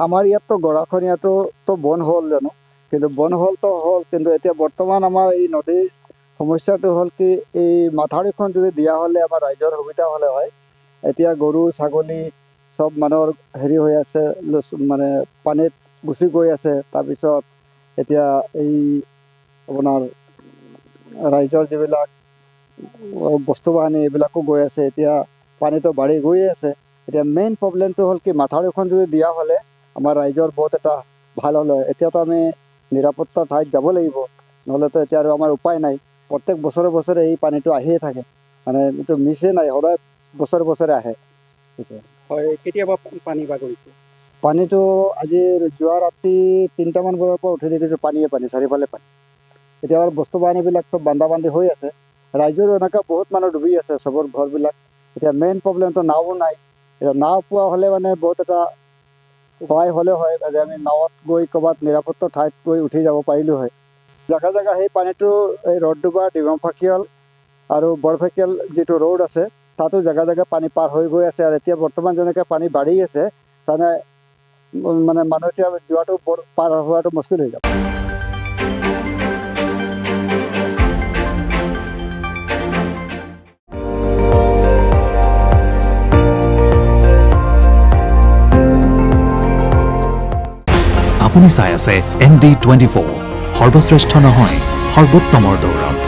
আমাৰ ইয়াততো গৰাখহনীয়াটো তো বন হ'ল জানো, কিন্তু বন হ'লতো হ'ল, কিন্তু এতিয়া বৰ্তমান আমাৰ এই নদীৰ সমস্যাটো হ'ল কি, এই মাথাউৰিখন যদি দিয়া হ'লে আমাৰ ৰাইজৰ সুবিধা হ'লে হয়। এতিয়া গৰু ছাগলী চব মানুহৰ হেৰি হৈ আছে, মানে পানীত গুচি গৈ আছে। তাৰপিছত এতিয়া এই আপোনাৰ ৰাইজৰ যিবিলাক বস্তু বাহানি এইবিলাকো গৈ আছে, এতিয়া পানীটো বাঢ়ি গৈয়ে আছে। এতিয়া মেইন প্ৰব্লেমটো হ'ল কি, মাথাউৰিখন যদি দিয়া হ'লে আমাৰ ৰাইজৰ বহুত এটা ভাল হ'ল হয়। এতিয়াতো আমি নিৰাপত্তা ঠাইত যাব লাগিব, নহ'লেতো এতিয়া আৰু আমাৰ উপায় নাই। প্ৰত্যেক বছৰে বছৰে এই পানীটো আহিয়ে থাকে, মানে এইটো মিছেই নাই, সদায় বছৰে বছৰে আহে। এতিয়া হয়, কেতিয়াবা পানী বাগৰিছে? পানীটো আজি যোৱা ৰাতি 3টামান বজাৰ পৰা উঠি দেখিছোঁ পানীয়ে পানী, চাৰিওফালে পানী। এতিয়া আৰু বস্তু বাহিনীবিলাক চব বান্ধা বান্ধি হৈ আছে। ৰাইজৰো এনেকুৱা বহুত মানুহ ডুবি আছে, চবৰ ঘৰবিলাক। এতিয়া মেইন প্ৰব্লেমটো নাও নাই। এতিয়া নাও পোৱা হ'লে মানে বহুত এটা সহায় হ'লে হয়, যে আমি নাৱত গৈ ক'ৰবাত নিৰাপত্তা ঠাইত গৈ উঠি যাব পাৰিলোঁ হয়। জেগা জেগা সেই পানীটো এই ৰডডুবা, ডিমাফাকিয়াল আৰু বৰফেকিয়াল যিটো ৰোড আছে, তাতো জেগা জেগা পানী পাৰ হৈ গৈ আছে। আৰু এতিয়া বৰ্তমান যেনেকৈ পানী বাঢ়ি আছে, তাৰমানে মানে মানুহ এতিয়া যোৱাটো পাৰ হোৱাটো মুস্কিল হৈ যাব। আপুনি চাই আছে ND24, সৰ্বশ্ৰেষ্ঠ নহয়, সৰ্বোত্তমৰ দৌৰত।